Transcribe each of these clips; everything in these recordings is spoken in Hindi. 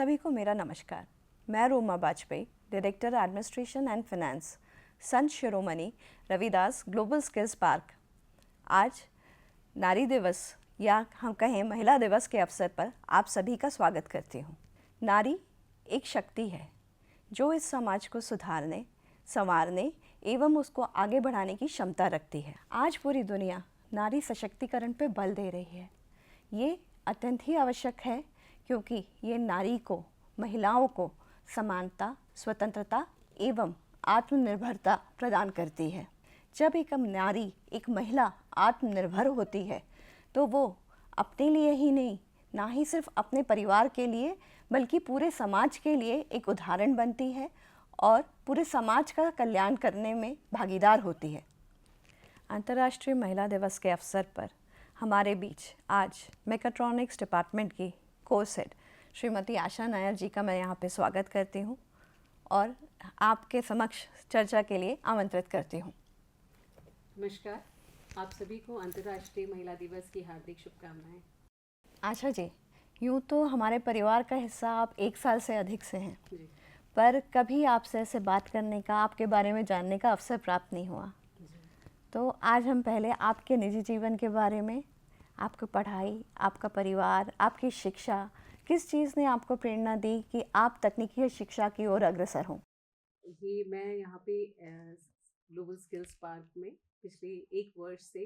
सभी को मेरा नमस्कार। मैं Roma Bajpai, director administration and finance, Sant Shiromani Ravidas global skills park. आज नारी दिवस या हम कहें महिला दिवस के अवसर पर आप सभी का स्वागत करती हूँ। नारी एक शक्ति है जो इस समाज को सुधारने, संवारने एवं उसको आगे बढ़ाने की क्षमता रखती है। आज पूरी दुनिया नारी सशक्तिकरण पर बल दे रही है। ये अत्यंत ही आवश्यक है क्योंकि ये नारी को, महिलाओं को समानता, स्वतंत्रता एवं आत्मनिर्भरता प्रदान करती है। जब एक नारी, एक महिला आत्मनिर्भर होती है तो वो अपने लिए ही नहीं, ना ही सिर्फ अपने परिवार के लिए बल्कि पूरे समाज के लिए एक उदाहरण बनती है और पूरे समाज का कल्याण करने में भागीदार होती है। अंतर्राष्ट्रीय महिला दिवस के अवसर पर हमारे बीच आज मैकाट्रॉनिक्स डिपार्टमेंट की कोर्स हेड श्रीमती आशा नायर जी का मैं यहाँ पे स्वागत करती हूँ और आपके समक्ष चर्चा के लिए आमंत्रित करती हूँ। नमस्कार, आप सभी को अंतर्राष्ट्रीय महिला दिवस की हार्दिक शुभकामनाएं। आशा जी, यूँ तो हमारे परिवार का हिस्सा आप 1 साल से अधिक से हैं, जी। पर कभी आपसे ऐसे बात करने का, आपके बारे में जानने का अवसर प्राप्त नहीं हुआ। जी। तो आज हम पहले आपके निजी जीवन के बारे में, आपकी पढ़ाई, आपका परिवार, आपकी शिक्षा, किस चीज़ ने आपको प्रेरणा दी कि आप तकनीकी शिक्षा की ओर अग्रसर हों? ये मैं यहाँ पे ग्लोबल स्किल्स पार्क में पिछले 1 वर्ष से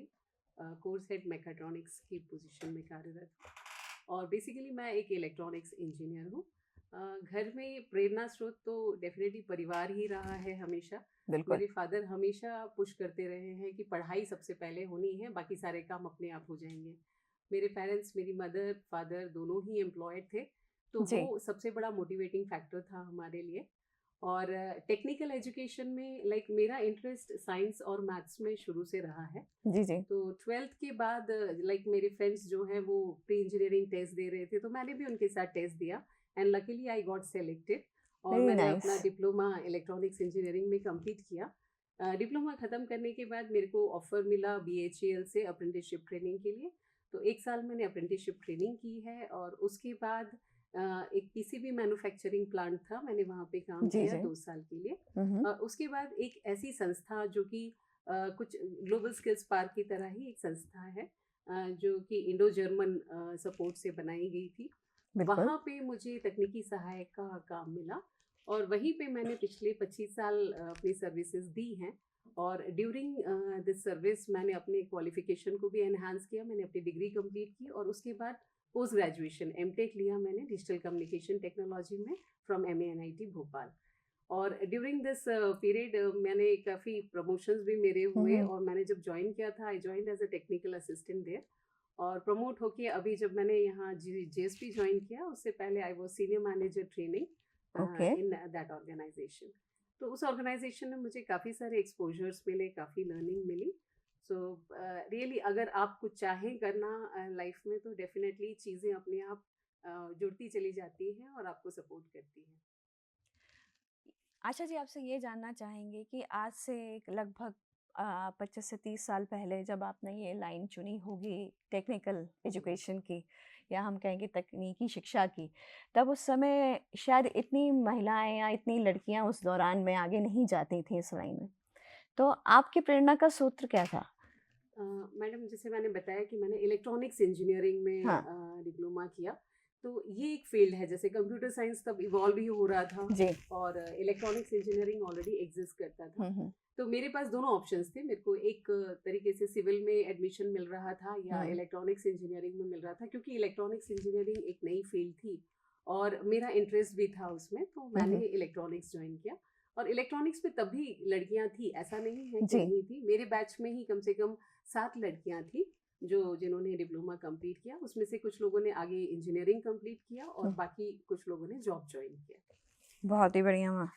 कोर्स हेड मैकाट्रॉनिक्स की पोजीशन में कार्यरत हूँ और बेसिकली मैं एक इलेक्ट्रॉनिक्स इंजीनियर हूँ। घर में प्रेरणा स्रोत तो डेफिनेटली परिवार ही रहा है हमेशा। बिल्कुल। मेरे फादर हमेशा पुश करते रहे हैं कि पढ़ाई सबसे पहले होनी है, बाकी सारे काम अपने आप हो जाएंगे। मेरे पेरेंट्स, मेरी मदर फादर दोनों ही एम्प्लॉयड थे, तो जी। वो सबसे बड़ा मोटिवेटिंग फैक्टर था हमारे लिए। और टेक्निकल एजुकेशन में मेरा इंटरेस्ट साइंस और मैथ्स में शुरू से रहा है। जी जी। तो 12th के बाद मेरे फ्रेंड्स जो हैं वो प्री इंजीनियरिंग टेस्ट दे रहे थे, तो मैंने भी उनके साथ टेस्ट दिया and luckily I got selected और वेरी मैंने नाइस। अपना डिप्लोमा इलेक्ट्रॉनिक्स इंजीनियरिंग में कंप्लीट किया। डिप्लोमा ख़त्म करने के बाद मेरे को ऑफ़र मिला BHEL से अप्रेंटिसशिप ट्रेनिंग के लिए। तो 1 साल मैंने अप्रेंटिसशिप ट्रेनिंग की है और उसके बाद एक PCB मैन्युफैक्चरिंग प्लांट था, मैंने वहाँ पे काम जी किया जी। 2 साल के लिए। उसके बाद एक ऐसी संस्था जो कि कुछ ग्लोबल स्किल्स पार्क की तरह ही एक संस्था है, जो कि इंडो जर्मन सपोर्ट से बनाई गई थी। बिल्कुल। वहाँ पे मुझे तकनीकी सहायक का काम मिला और वहीं पे मैंने पिछले 25 साल अपनी सर्विसेज दी हैं और ड्यूरिंग दिस सर्विस मैंने अपने क्वालिफिकेशन को भी एनहांस किया। मैंने अपनी डिग्री कंप्लीट की और उसके बाद पोस्ट ग्रेजुएशन MTech लिया मैंने डिजिटल कम्युनिकेशन टेक्नोलॉजी में फ्रॉम MANIT भोपाल। और ड्यूरिंग दिस पीरियड मैंने काफ़ी प्रमोशंस भी मेरे हुए और मैंने जब ज्वाइन किया था, I join as a technical assistant there और प्रमोट होके अभी जब मैंने यहाँ JSP ज्वाइन किया, उससे पहले I was senior manager training okay. In that organization. तो उस ऑर्गेनाइजेशन में मुझे काफ़ी सारे एक्सपोजर्स मिले, काफ़ी लर्निंग मिली। सो रियली अगर आप कुछ चाहें करना लाइफ में तो डेफिनेटली चीज़ें अपने आप जुड़ती चली जाती हैं और आपको सपोर्ट करती हैं। आशा जी, आपसे ये जानना चाहेंगे कि आज से लगभग 25 से 30 साल पहले जब आपने ये लाइन चुनी होगी टेक्निकल एजुकेशन की या हम कहेंगे तकनीकी शिक्षा की, तब उस समय शायद इतनी महिलाएं या इतनी लड़कियां उस दौरान में आगे नहीं जाती थी इस लाइन में। तो आपकी प्रेरणा का सूत्र क्या था? मैडम, जैसे मैंने बताया कि मैंने इलेक्ट्रॉनिक्स इंजीनियरिंग में हाँ डिप्लोमा किया, तो ये एक फील्ड है, जैसे कंप्यूटर साइंस तब इवॉल्व ही हो रहा था जी। और इलेक्ट्रॉनिक्स इंजीनियरिंग ऑलरेडी एग्जिस्ट करता था। हम्म। तो मेरे पास दोनों ऑप्शंस थे। मेरे को एक तरीके से सिविल में एडमिशन मिल रहा था या इलेक्ट्रॉनिक्स इंजीनियरिंग में मिल रहा था, क्योंकि इलेक्ट्रॉनिक्स इंजीनियरिंग एक नई फील्ड थी और मेरा इंटरेस्ट भी था उसमें, तो मैंने इलेक्ट्रॉनिक्स ज्वाइन किया। और इलेक्ट्रॉनिक्स में तभी लड़कियां थी, ऐसा नहीं है कि जी। नहीं थी। मेरे बैच में ही कम से कम 7 लड़कियां थी जिन्होंने डिप्लोमा कंप्लीट किया। उसमें से कुछ लोगों ने आगे इंजीनियरिंग कंप्लीट किया और बाकी कुछ लोगों ने जॉब ज्वाइन किया। बहुत ही बढ़िया माँ।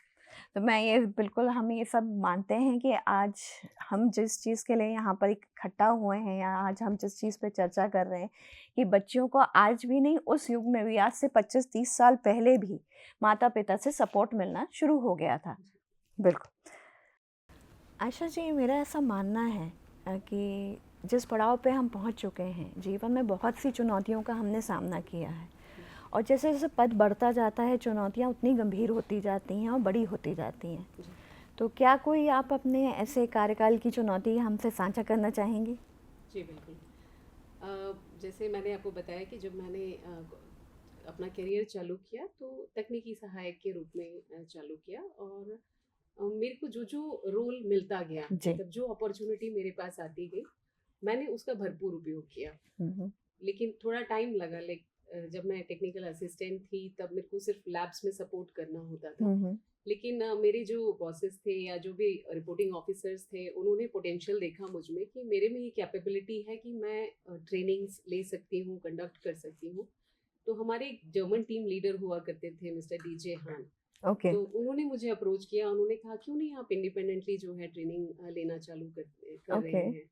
तो मैं ये बिल्कुल, हम ये सब मानते हैं कि आज हम जिस चीज़ के लिए यहाँ पर इकट्ठा हुए हैं या आज हम जिस चीज़ पे चर्चा कर रहे हैं कि बच्चियों को आज भी नहीं, उस युग में भी आज से 25-30 साल पहले भी माता पिता से सपोर्ट मिलना शुरू हो गया था। बिल्कुल। आशा जी, मेरा ऐसा मानना है कि जिस पड़ाव पे हम पहुँच चुके हैं जीवन में, बहुत सी चुनौतियों का हमने सामना किया है और जैसे जैसे पद बढ़ता जाता है चुनौतियाँ उतनी गंभीर होती जाती हैं और बड़ी होती जाती हैं। जी। तो क्या कोई आप अपने ऐसे कार्यकाल की चुनौती हमसे साझा करना चाहेंगी? जी बिल्कुल। जैसे मैंने आपको बताया कि जब मैंने अपना करियर चालू किया तो तकनीकी सहायक के रूप में चालू किया, और मेरे को जो जो रोल मिलता गया, जी। मतलब जो अपॉर्चुनिटी मेरे पास आती गई, मैंने उसका भरपूर उपयोग किया। हम्म। लेकिन थोड़ा टाइम लगा, लाइक जब मैं टेक्निकल असिस्टेंट थी तब मेरे को सिर्फ लैब्स में सपोर्ट करना होता था। हम्म। लेकिन मेरे जो बॉसेस थे या जो भी रिपोर्टिंग ऑफिसर्स थे, उन्होंने पोटेंशियल देखा मुझ में कि मेरे में ये कैपेबिलिटी है कि मैं ट्रेनिंग्स ले सकती हूँ, कंडक्ट कर सकती हूँ। तो हमारे एक जर्मन टीम लीडर हुआ करते थे, मिस्टर डीजे हान। ओके। तो उन्होंने मुझे अप्रोच किया, उन्होंने कहा क्यों नहीं आप इंडिपेंडेंटली जो है ट्रेनिंग लेना चालू कर रहे ओके। हैं।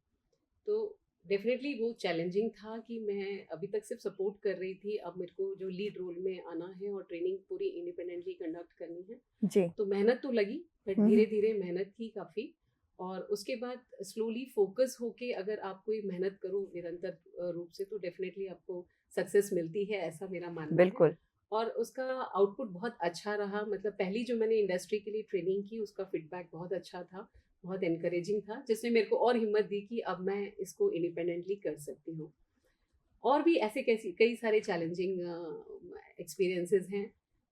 तो डेफिनेटली वो चैलेंजिंग था कि मैं अभी तक सिर्फ सपोर्ट कर रही थी, अब मेरे को जो लीड रोल में आना है और ट्रेनिंग पूरी इंडिपेंडेंटली कंडक्ट करनी है। जी। तो मेहनत तो लगी, बट हम्म। धीरे धीरे मेहनत की काफ़ी। और उसके बाद स्लोली फोकस होके अगर आप कोई मेहनत करो निरंतर रूप से, तो डेफिनेटली आपको सक्सेस मिलती है, ऐसा मेरा मानना है। बिल्कुल। और उसका आउटपुट बहुत अच्छा रहा, मतलब पहली जो मैंने इंडस्ट्री के लिए ट्रेनिंग की उसका फीडबैक बहुत अच्छा था, बहुत इनकरेजिंग था, जिसने मेरे को और हिम्मत दी कि अब मैं इसको इंडिपेंडेंटली कर सकती हूँ। और भी ऐसे कैसी कई सारे चैलेंजिंग एक्सपीरियंसेस हैं।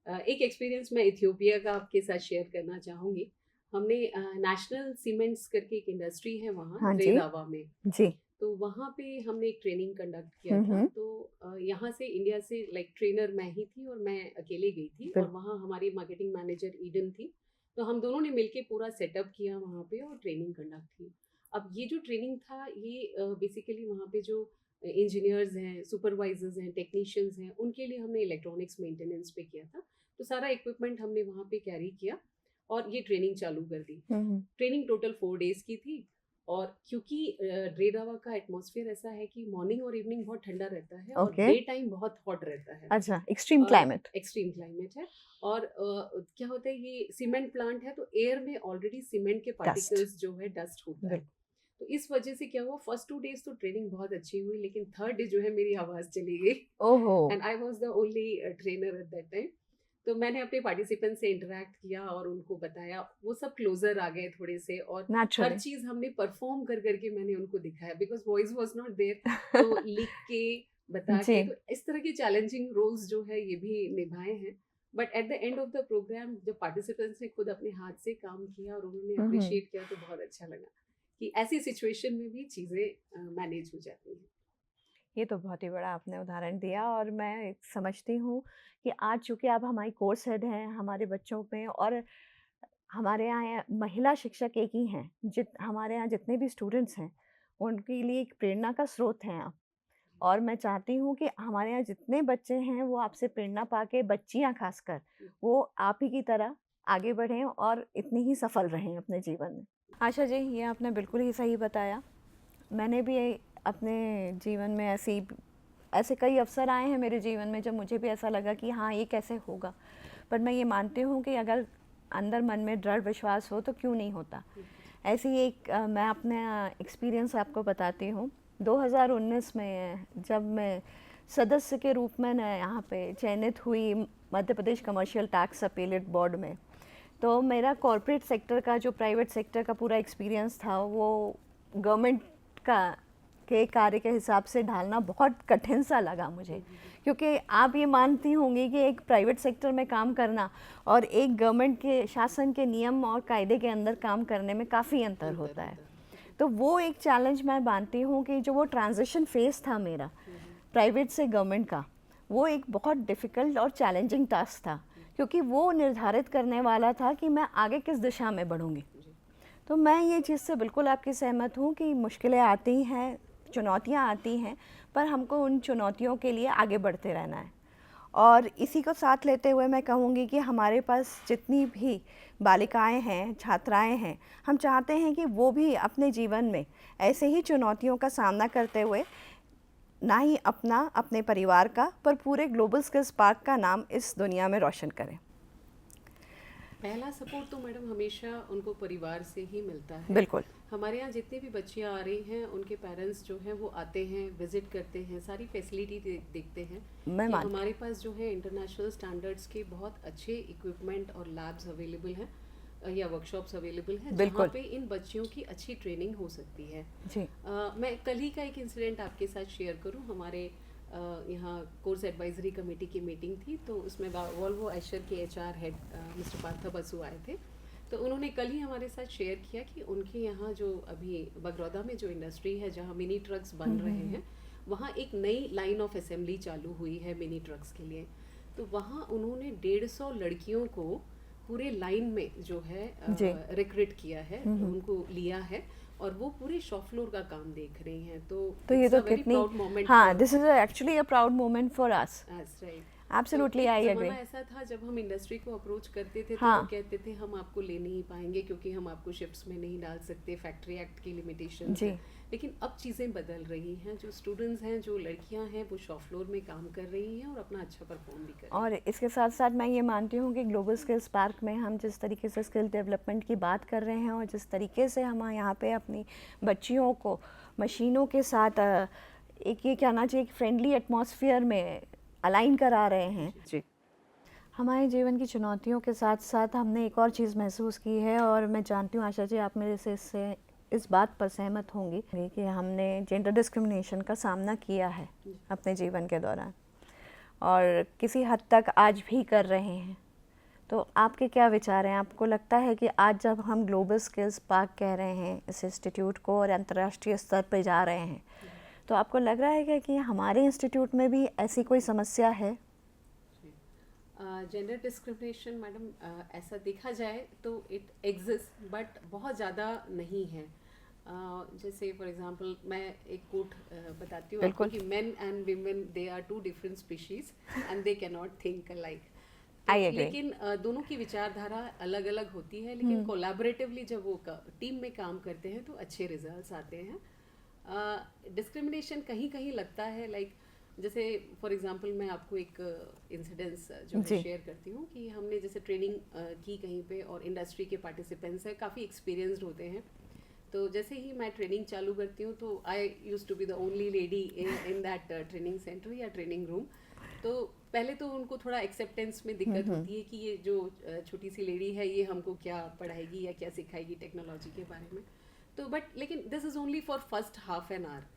एक एक्सपीरियंस मैं इथियोपिया का आपके साथ शेयर करना चाहूँगी। हमने नेशनल सीमेंट्स करके एक इंडस्ट्री है वहाँ हाँ जी। ड्रेदावा में, जी। तो वहाँ पे हमने एक ट्रेनिंग कंडक्ट किया था। हम्म। तो यहाँ से इंडिया से लाइक ट्रेनर मैं ही थी और मैं अकेले गई थी, और वहाँ हमारी मार्केटिंग मैनेजर ईडन थी। तो हम दोनों ने मिलके पूरा सेटअप किया वहाँ पे और ट्रेनिंग कंडक्ट की। अब ये जो ट्रेनिंग था ये बेसिकली वहाँ पे जो इंजीनियर्स हैं, सुपरवाइजर्स हैं, टेक्नीशियंस हैं, उनके लिए हमने इलेक्ट्रॉनिक्स मेंटेनेंस पे किया था। तो सारा इक्विपमेंट हमने वहाँ पे कैरी किया और ये ट्रेनिंग चालू कर दी। ट्रेनिंग टोटल 4 डेज की थी। और क्योंकि ड्रेदावा का एटमॉस्फेयर ऐसा है कि मॉर्निंग और इवनिंग बहुत ठंडा रहता है और Okay. डे टाइम बहुत हॉट रहता है। अच्छा, एक्सट्रीम क्लाइमेट। एक्सट्रीम क्लाइमेट है। और क्या होता है, ये सीमेंट प्लांट है तो एयर में ऑलरेडी सीमेंट के पार्टिकल्स जो है डस्ट होता है। तो इस वजह से क्या हुआ, फर्स्ट 2 डेज तो ट्रेनिंग बहुत अच्छी हुई, लेकिन थर्ड डे जो है मेरी आवाज़ चली गई, ओहो। And I was the only trainer at that time. तो मैंने अपने पार्टिसिपेंट से इंटरेक्ट किया और उनको बताया, वो सब क्लोजर आ गए थोड़े से, और हर नेचुरली। चीज़ हमने परफॉर्म कर करके मैंने उनको दिखाया, because voice was not there. तो लिख के बता जी। के, तो इस तरह के चैलेंजिंग रोल्स जो है ये भी निभाए हैं। But at the end of the program जब पार्टिसिपेंट्स ने खुद अपने हाथ से काम किया और उन्होंने अप्रिशिएट किया, तो बहुत अच्छा लगा कि ऐसी सिचुएशन में भी चीज़ें मैनेज हो जाती हैं। ये तो बहुत ही बड़ा आपने उदाहरण दिया और मैं समझती हूँ कि आज चूँकि आप हमारी कोर्स हेड हैं, हमारे बच्चों में और हमारे यहाँ महिला शिक्षक एक ही हैं। हमारे यहाँ जितने भी स्टूडेंट्स हैं, उनके लिए एक प्रेरणा का स्रोत हैं आप। और मैं चाहती हूँ कि हमारे यहाँ जितने बच्चे हैं, वो आपसे प्रेरणा पाके, बच्चियाँ खासकर, वो आप ही की तरह आगे बढ़ें और इतनी ही सफल रहें अपने जीवन में। आशा जी, ये आपने बिल्कुल ही सही बताया। मैंने भी अपने जीवन में ऐसे कई अवसर आए हैं मेरे जीवन में जब मुझे भी ऐसा लगा कि हाँ, ये कैसे होगा। पर मैं ये मानती हूँ कि अगर अंदर मन में दृढ़ विश्वास हो तो क्यों नहीं होता। ऐसी एक मैं अपना एक्सपीरियंस आपको बताती हूँ। 2019 में जब मैं सदस्य के रूप में मैं यहाँ पे चयनित हुई Madhya Pradesh commercial tax appellate board में, तो मेरा कॉरपोरेट सेक्टर का जो प्राइवेट सेक्टर का पूरा एक्सपीरियंस था वो गवर्नमेंट के कार्य के हिसाब से ढालना बहुत कठिन सा लगा मुझे, क्योंकि आप ये मानती होंगी कि एक प्राइवेट सेक्टर में काम करना और एक गवर्नमेंट के शासन के नियम और कायदे के अंदर काम करने में काफ़ी अंतर होता है। तो वो एक चैलेंज मैं मानती हूँ कि जो वो ट्रांजिशन फेज़ था मेरा प्राइवेट से गवर्नमेंट का, वो एक बहुत डिफ़िकल्ट और चैलेंजिंग टास्क था, क्योंकि वो निर्धारित करने वाला था कि मैं आगे किस दिशा में बढ़ूँगी। तो मैं ये चीज़ से बिल्कुल आपकी सहमत हूँ कि मुश्किलें आती हैं, चुनौतियाँ आती हैं, पर हमको उन चुनौतियों के लिए आगे बढ़ते रहना है। और इसी को साथ लेते हुए मैं कहूँगी कि हमारे पास जितनी भी बालिकाएं हैं, छात्राएं हैं, हम चाहते हैं कि वो भी अपने जीवन में ऐसे ही चुनौतियों का सामना करते हुए ना ही अपना, अपने परिवार का, पर पूरे ग्लोबल स्किल्स पार्क का नाम इस दुनिया में रोशन करें। पहला सपोर्ट तो मैडम हमेशा उनको परिवार से ही मिलता है। बिल्कुल। हमारे यहाँ जितने भी बच्चियाँ आ रही हैं उनके पेरेंट्स जो हैं वो आते हैं, विजिट करते हैं, सारी फैसिलिटी देखते हैं मैं कि मानती हमारे पास जो है इंटरनेशनल स्टैंडर्ड्स के बहुत अच्छे इक्विपमेंट और लैब्स अवेलेबल हैं या वर्कशॉप्स अवेलेबल हैं जहाँ बिल्कुल। पे इन बच्चियों की अच्छी ट्रेनिंग हो सकती है। जी। मैं कल ही का एक इंसिडेंट आपके साथ शेयर करूँ। हमारे यहाँ कोर्स एडवाइजरी कमेटी की मीटिंग थी, तो उसमें वॉल्वो आयशर के HR head mister Partha Basu आए थे। तो उन्होंने कल ही हमारे साथ शेयर किया कि उनके यहाँ जो अभी बगरौदा में जो इंडस्ट्री है जहाँ मिनी ट्रक्स बन रहे हैं, वहाँ एक नई लाइन ऑफ असेंबली चालू हुई है मिनी ट्रक्स के लिए। तो वहाँ उन्होंने 150 लड़कियों को पूरे लाइन में जो है रिक्रूट किया है, उनको लिया है और वो पूरे शॉप फ्लोर का काम देख रही हैं। तो ये तो कितनी, हाँ, this is actually a proud moment for us. Right. Absolutely, I agree. ऐसा था जब हम इंडस्ट्री को अप्रोच करते थे तो हाँ। वो कहते थे हम आपको ले नहीं पाएंगे क्योंकि हम आपको शिफ्ट्स में नहीं डाल सकते, फैक्ट्री एक्ट की लिमिटेशन है। लेकिन अब चीज़ें बदल रही हैं, जो स्टूडेंट्स हैं, जो लड़कियां हैं, वो शॉप फ्लोर में काम कर रही हैं और अपना अच्छा परफॉर्म भी कर रही हैं। और इसके साथ साथ मैं ये मानती हूँ कि ग्लोबल स्किल्स पार्क में हम जिस तरीके से स्किल डेवलपमेंट की बात कर रहे हैं और जिस तरीके से हम यहाँ पे अपनी बच्चियों को मशीनों के साथ एक ये कहना चाहिए फ्रेंडली एटमॉस्फेयर में अलाइन करा रहे हैं। जी। हमारे जीवन की चुनौतियों के साथ साथ हमने एक और चीज़ महसूस की है और मैं जानती हूँ आशा जी आप मेरे से इससे इस बात पर सहमत होंगी कि हमने जेंडर डिस्क्रिमिनेशन का सामना किया है अपने जीवन के दौरान और किसी हद तक आज भी कर रहे हैं। तो आपके क्या विचार हैं? आपको लगता है कि आज जब हम ग्लोबल स्किल्स पार्क कह रहे हैं इस इंस्टीट्यूट को और अंतर्राष्ट्रीय स्तर पर जा रहे हैं, तो आपको लग रहा है कि हमारे इंस्टीट्यूट में भी ऐसी कोई समस्या है? जेंडर डिस्क्रिमिनेशन मैडम ऐसा देखा जाए तो इट एग्जिस्ट बट बहुत ज़्यादा नहीं है। जैसे फॉर एग्जांपल मैं एक कोट बताती हूँ आपको कि men and women they are two different species and they can not think alike. लेकिन दोनों की विचारधारा अलग अलग होती है, लेकिन कोलैबोरेटिवली जब वो टीम में काम करते हैं तो अच्छे रिजल्ट्स आते हैं। डिस्क्रिमिनेशन कहीं कहीं लगता है जैसे फॉर एग्जांपल मैं आपको एक इंसिडेंस जो है शेयर करती हूँ कि हमने जैसे ट्रेनिंग की कहीं पे और इंडस्ट्री के पार्टिसिपेंट्स है काफ़ी एक्सपीरियंस्ड होते हैं। तो जैसे ही मैं ट्रेनिंग चालू करती हूँ तो I used to be the only lady in that training centre या ट्रेनिंग रूम। तो पहले तो उनको थोड़ा एक्सेप्टेंस में दिक्कत होती है कि ये जो छोटी सी लेडी है ये हमको क्या पढ़ाएगी या क्या सिखाएगी टेक्नोलॉजी के बारे में। तो बट लेकिन this is only for first half an hour.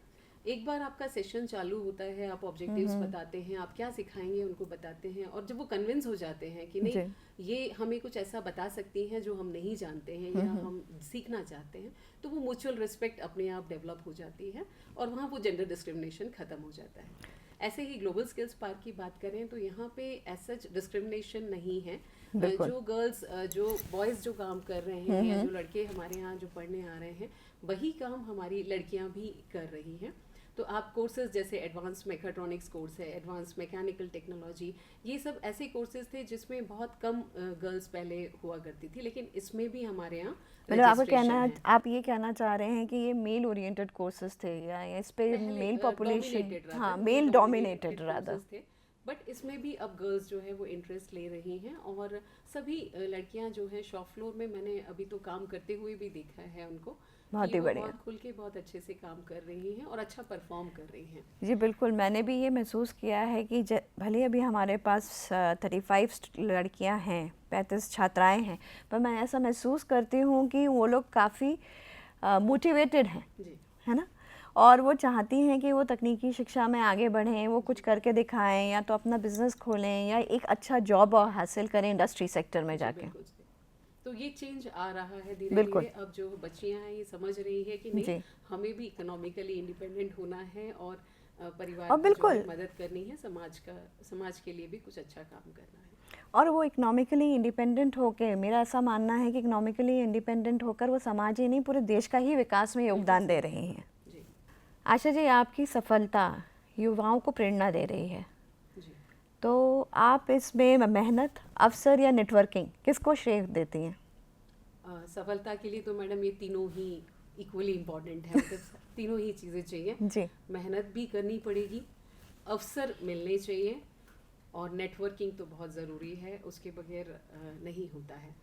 एक बार आपका सेशन चालू होता है, आप ऑब्जेक्टिव्स बताते हैं, आप क्या सिखाएंगे उनको बताते हैं, और जब वो कन्विंस हो जाते हैं कि नहीं ये हमें कुछ ऐसा बता सकती हैं जो हम नहीं जानते हैं या हम सीखना चाहते हैं, तो वो म्यूचुअल रिस्पेक्ट अपने आप डेवलप हो जाती है और वहाँ वो जेंडर डिस्क्रिमिनेशन खत्म हो जाता है। ऐसे ही ग्लोबल स्किल्स पार्क की बात करें तो यहाँ पे ऐसा डिस्क्रिमिनेशन नहीं है। जो गर्ल्स जो बॉयज़ जो काम कर रहे हैं या जो लड़के हमारे यहाँ जो पढ़ने आ रहे हैं वही काम हमारी लड़कियाँ भी कर रही हैं। तो आप कोर्सेज जैसे एडवांस मैकेट्रॉनिक्स कोर्स है, एडवांस मैकेनिकल टेक्नोलॉजी, ये सब ऐसे कोर्सेज थे जिसमें बहुत कम गर्ल्स पहले हुआ करती थी, लेकिन इसमें भी हमारे यहाँ मतलब आप ये कहना चाह रहे हैं कि ये मेल ओरिएंटेड कोर्सेज थे या इस पे मेल पॉपुलेशन, हाँ, मेल डोमिनेटेड रादर थे, बट इसमें भी अब गर्ल्स जो है वो इंटरेस्ट ले रही हैं और सभी लड़कियां जो हैं शॉप फ्लोर में मैंने अभी तो काम करते हुए भी देखा है उनको, बहुत ही बढ़िया, बहुत खुल के बहुत अच्छे से काम कर रही हैं और अच्छा परफॉर्म कर रही हैं। जी बिल्कुल, मैंने भी ये महसूस किया है कि भले अभी हमारे पास 35 लड़कियां हैं, 35 छात्राएं हैं, पर मैं ऐसा महसूस करती हूँ कि वो लोग काफ़ी मोटिवेटेड हैं, है ना, और वो चाहती हैं कि वो तकनीकी शिक्षा में आगे बढ़ें, वो कुछ करके दिखाएं या तो अपना बिजनेस खोलें या एक अच्छा जॉब हासिल करें इंडस्ट्री सेक्टर में जाके। तो ये चेंज आ रहा है धीरे धीरे। अब जो बच्चियां हैं ये समझ रही है कि नहीं हमें भी इकोनॉमिकली इंडिपेंडेंट होना है और परिवार को मदद करनी है, समाज के लिए भी कुछ अच्छा काम करना है। और वो इकोनॉमिकली इंडिपेंडेंट होकर, मेरा ऐसा मानना है कि इकोनॉमिकली इंडिपेंडेंट होकर वो समाज ही नहीं पूरे देश का ही विकास में योगदान दे रही हैं। आशा जी, आपकी सफलता युवाओं को प्रेरणा दे रही है, तो आप इसमें मेहनत, अवसर या नेटवर्किंग किसको श्रेय देती हैं? सफलता के लिए तो मैडम ये तीनों ही इक्वली इम्पॉर्टेंट है, मतलब तीनों ही चीज़ें चाहिए जी। मेहनत भी करनी पड़ेगी, अवसर मिलने चाहिए और नेटवर्किंग तो बहुत ज़रूरी है, उसके बगैर नहीं होता है।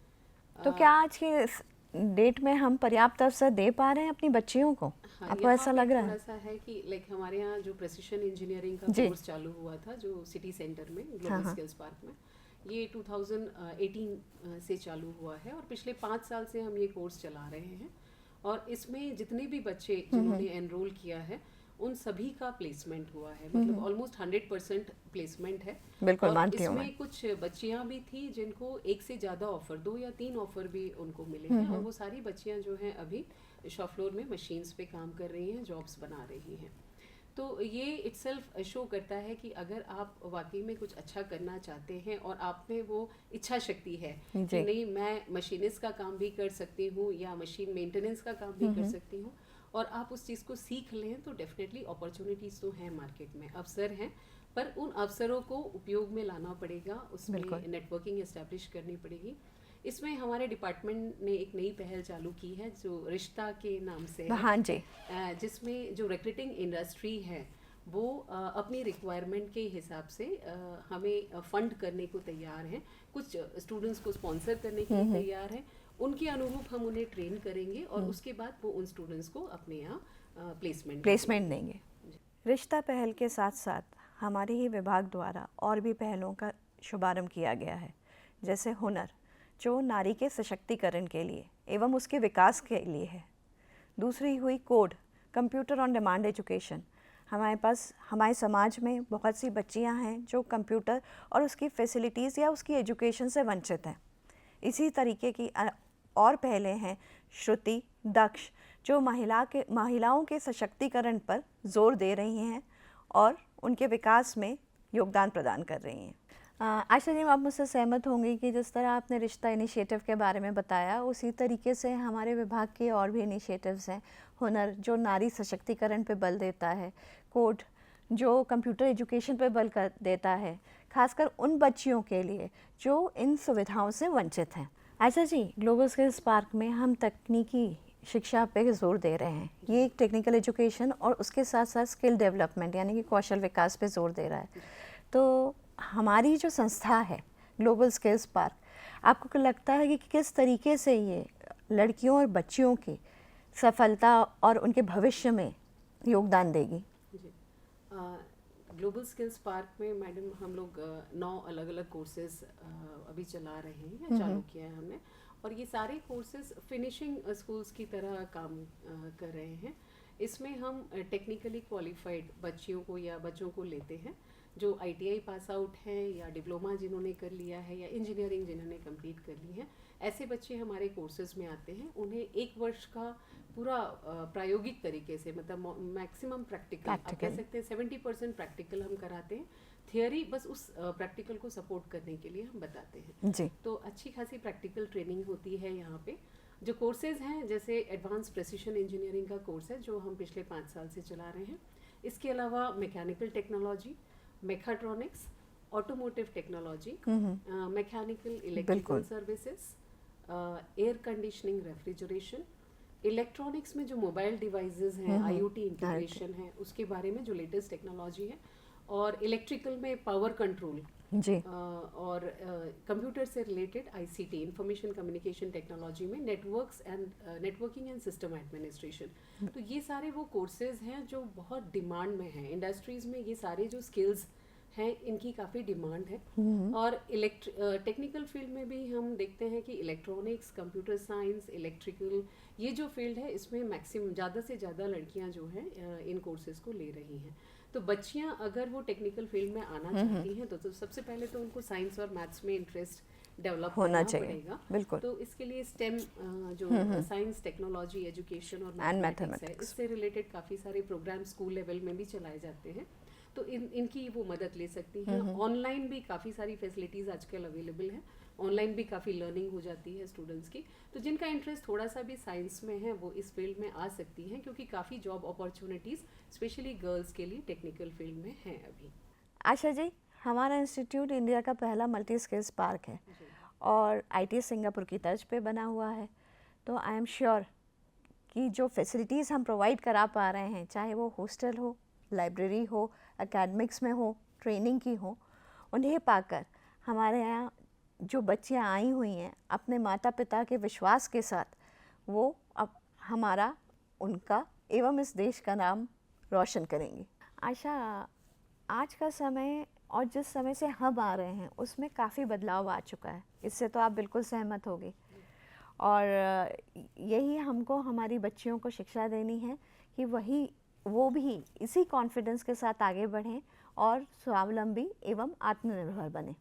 तो क्या आज की इस डेट में हम पर्याप्त अवसर दे पा रहे हैं अपनी बच्चियों को? हाँ, आपको यहाँ ऐसा पे लग रहा थोड़ा है? सा है कि लाइक हमारे यहाँ जो प्रेसिशन इंजीनियरिंग का जी। कोर्स चालू हुआ था जो सिटी सेंटर में हाँ ग्लोबल हाँ। स्किल्स पार्क में, ये 2018 से चालू हुआ है और पिछले 5 साल से हम ये कोर्स चला रहे हैं। और इसमें जितने भी बच्चे जिन्होंने एनरोल किया है उन सभी का प्लेसमेंट हुआ है, मतलब ऑलमोस्ट 100% प्लेसमेंट है। बिल्कुल और मानती हूँ मैं। इसमें कुछ बच्चियां भी थी जिनको एक से ज़्यादा ऑफर, 2 या 3 ऑफर भी उनको मिले हैं, और वो सारी बच्चियां जो हैं अभी शॉप फ्लोर में मशीन्स पे काम कर रही हैं, जॉब्स बना रही हैं। तो ये इट्सेल्फ शो करता है कि अगर आप वाकई में कुछ अच्छा करना चाहते हैं और आप में वो इच्छा शक्ति है जी। कि नहीं मैं मशीनिस्ट का काम भी कर सकती हूँ या मशीन मेंटेनेंस का काम भी कर सकती हूँ, और आप उस चीज़ को सीख लें, तो डेफिनेटली अपॉर्चुनिटीज़ तो हैं मार्केट में, अवसर हैं, पर उन अवसरों को उपयोग में लाना पड़ेगा, उसमें बिल्कुल। नेटवर्किंग एस्टेब्लिश करनी पड़ेगी। इसमें हमारे डिपार्टमेंट ने एक नई पहल चालू की है जो रिश्ता के नाम से है, हाँ जी। जिसमें जो रिक्रूटिंग इंडस्ट्री है वो अपनी रिक्वायरमेंट के हिसाब से हमें फंड करने को तैयार हैं, कुछ स्टूडेंट्स को स्पॉन्सर करने के लिए तैयार हैं, उनके अनुरूप हम उन्हें ट्रेन करेंगे और उसके बाद वो उन स्टूडेंट्स को अपने यहाँ प्लेसमेंट देंगे। रिश्ता पहल के साथ साथ हमारे ही विभाग द्वारा और भी पहलों का शुभारंभ किया गया है, जैसे हुनर, जो नारी के सशक्तिकरण के लिए एवं उसके विकास के लिए है। दूसरी हुई code, computer on demand education. हमारे पास हमारे समाज में बहुत सी बच्चियां हैं जो कंप्यूटर और उसकी फैसिलिटीज़ या उसकी एजुकेशन से वंचित हैं। इसी तरीके की और पहले हैं श्रुति, दक्ष, जो महिलाओं के सशक्तिकरण पर जोर दे रही हैं और उनके विकास में योगदान प्रदान कर रही हैं। आशा जी, आप मुझसे सहमत होंगी कि जिस तरह आपने रिश्ता इनिशिएटिव के बारे में बताया, उसी तरीके से हमारे विभाग के और भी इनिशिएटिव्स हैं। हुनर, जो नारी सशक्तिकरण पे बल देता है, कोड, जो कंप्यूटर एजुकेशन पे बल कर देता है, खासकर उन बच्चियों के लिए जो इन सुविधाओं से वंचित हैं। Asha ji, global skills park में हम तकनीकी शिक्षा पे जोर दे रहे हैं। ये एक टेक्निकल एजुकेशन और उसके साथ साथ स्किल डेवलपमेंट यानी कि कौशल विकास पे जोर दे रहा है। तो हमारी जो संस्था है ग्लोबल स्किल्स पार्क, आपको क्या लगता है कि किस तरीके से ये लड़कियों और बच्चियों की सफलता और उनके भविष्य में योगदान देगी? जी, ग्लोबल स्किल्स पार्क में मैडम हम लोग 9 अलग अलग कोर्सेज अभी चला रहे हैं या चालू किया है हमने, और ये सारे कोर्सेज फिनिशिंग स्कूल्स की तरह काम कर रहे हैं। इसमें हम टेक्निकली क्वालिफाइड बच्चियों को या बच्चों को लेते हैं जो ITI पास आउट हैं या डिप्लोमा जिन्होंने कर लिया है या इंजीनियरिंग जिन्होंने कंप्लीट कर ली है, ऐसे बच्चे हमारे कोर्सेज में आते हैं। उन्हें 1 वर्ष का पूरा प्रायोगिक तरीके से, मतलब मैक्सिमम प्रैक्टिकल, आप कह सकते हैं 70% प्रैक्टिकल हम कराते हैं, थियोरी बस उस प्रैक्टिकल को सपोर्ट करने के लिए हम बताते हैं जी। तो अच्छी खासी प्रैक्टिकल ट्रेनिंग होती है यहाँ पे। जो कोर्सेज हैं जैसे एडवांस प्रेसिशन इंजीनियरिंग का कोर्स है जो हम पिछले 5 साल से चला रहे हैं। इसके अलावा mechanical technology, mechatronics, automotive technology, mechanical electrical services, air conditioning, refrigeration, electronics में जो मोबाइल डिवाइसेस हैं, IoT इंटीग्रेशन है, उसके बारे में जो लेटेस्ट टेक्नोलॉजी है, और इलेक्ट्रिकल में पावर कंट्रोल जी। और कंप्यूटर से related ICT, information communication technology में नेटवर्किंग एंड सिस्टम एडमिनिस्ट्रेशन। तो ये सारे वो कोर्सेज हैं जो बहुत डिमांड में हैं इंडस्ट्रीज में। ये सारे जो स्किल्स हैं इनकी काफ़ी डिमांड है। और टेक्निकल फील्ड में भी हम देखते हैं कि इलेक्ट्रॉनिक्स, कंप्यूटर साइंस, इलेक्ट्रिकल, ये जो फील्ड है इसमें मैक्सिमम ज़्यादा से ज़्यादा लड़कियां जो हैं इन कोर्सेज को ले रही हैं। तो बच्चियां अगर वो टेक्निकल फील्ड में आना चाहती हैं तो सबसे पहले तो उनको साइंस और मैथ्स में इंटरेस्ट डेवलप होना करना चाहिए। पड़ेगा। बिल्कुल। तो इसके लिए स्टेम जो साइंस, टेक्नोलॉजी, एजुकेशन और मैथमेटिक्स है, इससे रिलेटेड काफ़ी सारे प्रोग्राम स्कूल लेवल में भी चलाए जाते हैं, तो इनकी वो मदद ले सकती हैं। ऑनलाइन भी काफ़ी सारी फैसिलिटीज़ आजकल अवेलेबल हैं, ऑनलाइन भी काफ़ी लर्निंग हो जाती है स्टूडेंट्स की। तो जिनका इंटरेस्ट थोड़ा सा भी साइंस में है वो इस फील्ड में आ सकती हैं, क्योंकि काफ़ी जॉब अपॉर्चुनिटीज़ स्पेशली गर्ल्स के लिए टेक्निकल फील्ड में हैं अभी। आशा जी, हमारा इंस्टीट्यूट इंडिया का पहला मल्टी स्किल्स पार्क है और ITS सिंगापुर की तर्ज पे बना हुआ है। तो आई एम श्योर कि जो फैसिलिटीज़ हम प्रोवाइड करा पा रहे हैं, चाहे वो हॉस्टल हो, लाइब्रेरी हो, एकेडमिक्स में हो, ट्रेनिंग की हो, उन्हें पाकर हमारे यहाँ जो बच्चियाँ आई हुई हैं अपने माता पिता के विश्वास के साथ, वो अब हमारा, उनका एवं इस देश का नाम रोशन करेंगी। आशा, आज का समय और जिस समय से हम आ रहे हैं उसमें काफ़ी बदलाव आ चुका है, इससे तो आप बिल्कुल सहमत होगी। और यही हमको हमारी बच्चियों को शिक्षा देनी है कि वो भी इसी कॉन्फिडेंस के साथ आगे बढ़ें और स्वावलंबी एवं आत्मनिर्भर बने।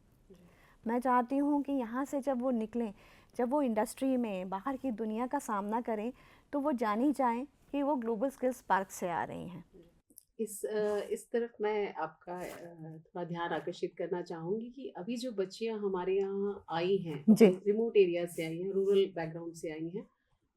मैं चाहती हूँ कि यहाँ से जब वो निकलें, जब वो इंडस्ट्री में बाहर की दुनिया का सामना करें, तो वो जानी जाएं कि वो ग्लोबल स्किल्स पार्क से आ रही हैं। इस तरफ मैं आपका थोड़ा ध्यान आकर्षित करना चाहूँगी कि अभी जो बच्चियाँ हमारे यहाँ आई हैं, जी। रिमोट एरिया से आई हैं, रूरल बैकग्राउंड से आई हैं,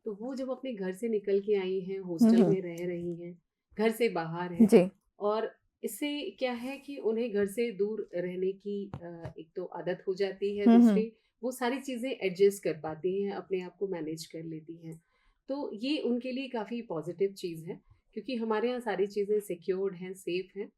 तो वो जब अपने घर से निकल के आई हैं, हॉस्टल में रह रही हैं, घर से बाहर हैं, जी। और इससे क्या है कि उन्हें घर से दूर रहने की एक तो आदत हो जाती है, दूसरी वो सारी चीज़ें एडजस्ट कर पाती हैं, अपने आप को मैनेज कर लेती हैं। तो ये उनके लिए काफ़ी पॉजिटिव चीज़ है, क्योंकि हमारे यहाँ सारी चीज़ें सिक्योर्ड हैं, सेफ हैं।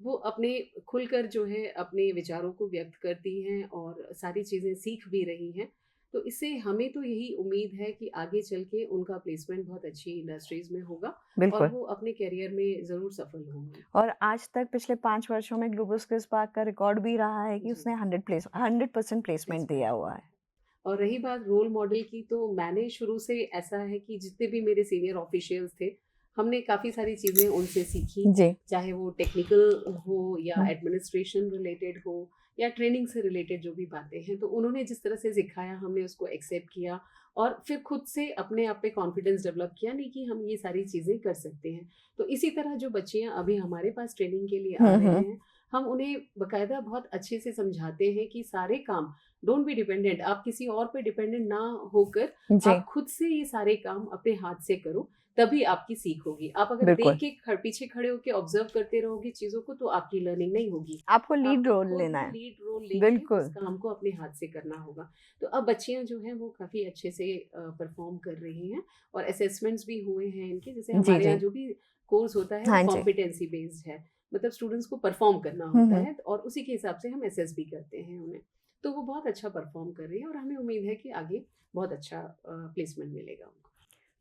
वो अपने खुलकर जो है अपने विचारों को व्यक्त करती हैं और सारी चीज़ें सीख भी रही हैं। तो इससे हमें तो यही उम्मीद है कि आगे चल के उनका प्लेसमेंट बहुत अच्छी इंडस्ट्रीज़ में होगा और बिल्कुल। वो अपने करियर में ज़रूर सफल होंगे। और आज तक पिछले 5 वर्षों में ग्लोबल स्किल्स पार्क का रिकॉर्ड भी रहा है कि जी। उसने 100% प्लेसमेंट दिया हुआ है। और रही बात रोल मॉडल की, तो मैंने शुरू से ऐसा है कि जितने भी मेरे सीनियर ऑफिशियल्स थे, हमने काफ़ी सारी चीज़ें उनसे सीखी, जी। चाहे वो टेक्निकल हो या हम्म। एडमिनिस्ट्रेशन रिलेटेड हो या ट्रेनिंग से रिलेटेड जो भी बातें हैं, तो उन्होंने जिस तरह से सिखाया हमने उसको एक्सेप्ट किया और फिर खुद से अपने आप पे कॉन्फिडेंस डेवलप किया, नहीं कि हम ये सारी चीज़ें कर सकते हैं। तो इसी तरह जो बच्चियाँ अभी हमारे पास ट्रेनिंग के लिए आ रहे हैं, हम उन्हें बाकायदा बहुत अच्छे से समझाते हैं कि सारे काम, डोंट बी डिपेंडेंट, आप किसी और पे डिपेंडेंट ना होकर जी। आप खुद से ये सारे काम अपने हाथ से करो, तभी आपकी सीख होगी। आप अगर बिल्कुल। देख के पीछे खड़े होकर ऑब्जर्व करते रहोगे चीजों को, तो आपकी लर्निंग नहीं होगी। आपको लीड रोल आपको लेना है। लीड रोल लेके बिल्कुल। उस काम को अपने हाथ से करना होगा। तो अब बच्चियां जो हैं वो काफी अच्छे से परफॉर्म कर रही हैं और असेसमेंट्स भी हुए हैं इनके। जैसे जी, हमारे यहाँ जी। जो भी कोर्स होता है हाँ वो जी। कॉम्पिटेंसी बेस्ड है, मतलब स्टूडेंट्स को परफॉर्म करना होता है और उसी के हिसाब से हम असेस भी करते हैं उन्हें। तो वो बहुत अच्छा परफॉर्म कर रही है और हमें उम्मीद है कि आगे बहुत अच्छा प्लेसमेंट मिलेगा उनको।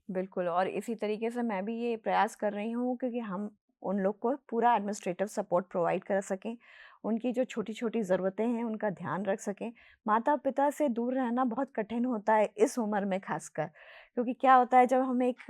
बिल्कुल। और इसी तरीके से मैं भी ये प्रयास कर रही हूँ क्योंकि हम उन लोग को पूरा एडमिनिस्ट्रेटिव सपोर्ट प्रोवाइड कर सकें, उनकी जो छोटी-छोटी ज़रूरतें हैं उनका ध्यान रख सकें। माता-पिता से दूर रहना बहुत कठिन होता है इस उम्र में ख़ासकर, क्योंकि क्या होता है जब हम एक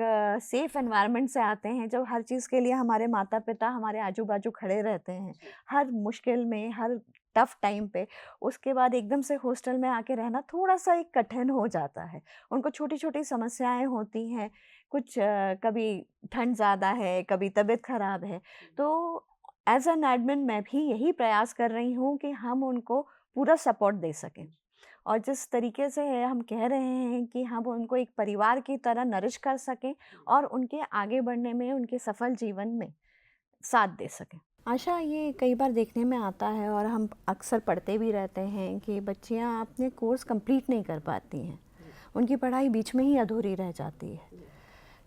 सेफ़ एनवायरनमेंट से आते हैं, जब हर चीज़ के लिए हमारे माता-पिता हमारे आजू-बाजू खड़े रहते हैं, हर मुश्किल में, हर टफ़ टाइम पे, उसके बाद एकदम से हॉस्टल में आके रहना थोड़ा-सा एक कठिन हो जाता है। उनको छोटी-छोटी समस्याएँ होती हैं, कुछ कभी ठंड ज़्यादा है, कभी तबीयत ख़राब है। तो एज़ एन एडमिन मैं भी यही प्रयास कर रही हूँ कि हम उनको पूरा सपोर्ट दे सकें। और जिस तरीके से हम कह रहे हैं कि हम उनको एक परिवार की तरह नरिश कर सकें और उनके आगे बढ़ने में, उनके सफल जीवन में साथ दे सकें। आशा, ये कई बार देखने में आता है और हम अक्सर पढ़ते भी रहते हैं कि बच्चियाँ अपने कोर्स कंप्लीट नहीं कर पाती हैं, उनकी पढ़ाई बीच में ही अधूरी रह जाती है।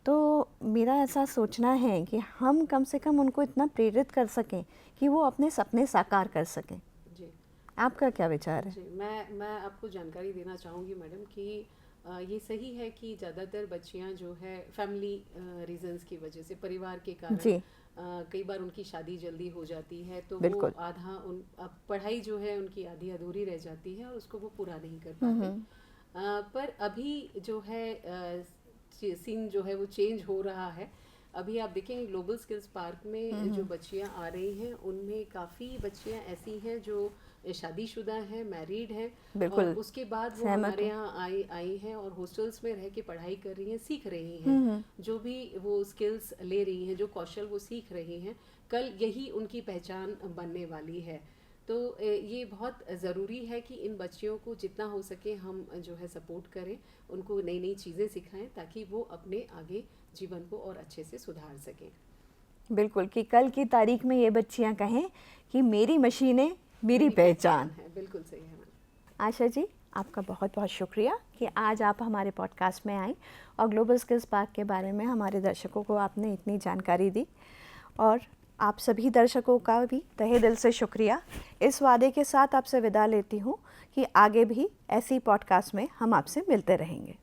तो मेरा ऐसा सोचना है कि हम कम से कम उनको इतना प्रेरित कर सकें कि वो अपने सपने साकार कर सकें। जी। आपका क्या विचार है? जी, मैं आपको जानकारी देना चाहूँगी मैडम कि ये सही है कि ज़्यादातर बच्चियाँ जो है फैमिली रीजंस की वजह से, परिवार के कारण जी। कई बार उनकी शादी जल्दी हो जाती है, तो वो बिल्कुल। आधा अब पढ़ाई जो है उनकी आधी अधूरी रह जाती है और उसको वो पूरा नहीं कर पाते। पर अभी जो है सीन जो है वो चेंज हो रहा है। अभी आप देखेंगे ग्लोबल स्किल्स पार्क में जो बच्चियां आ रही हैं उनमें काफ़ी बच्चियां ऐसी हैं जो शादीशुदा हैं, मैरिड हैं, बिल्कुल, और उसके बाद वो सहमत हमारे हूँ। यहाँ आई हैं और हॉस्टल्स में रह के पढ़ाई कर रही हैं, सीख रही हैं। जो भी वो स्किल्स ले रही हैं, जो कौशल वो सीख रही हैं, कल यही उनकी पहचान बनने वाली है। तो ये बहुत ज़रूरी है कि इन बच्चियों को जितना हो सके हम जो है सपोर्ट करें, उनको नई नई चीज़ें सिखाएं ताकि वो अपने आगे जीवन को और अच्छे से सुधार सकें। बिल्कुल, कि कल की तारीख में ये बच्चियां कहें कि मेरी मशीनें मेरी पहचान है। बिल्कुल सही है मैम। आशा जी, आपका बहुत बहुत शुक्रिया कि आज आप हमारे पॉडकास्ट में आई और ग्लोबल स्किल्स पार्क के बारे में हमारे दर्शकों को आपने इतनी जानकारी दी। और आप सभी दर्शकों का भी तहे दिल से शुक्रिया। इस वादे के साथ आपसे विदा लेती हूँ कि आगे भी ऐसी पॉडकास्ट में हम आपसे मिलते रहेंगे।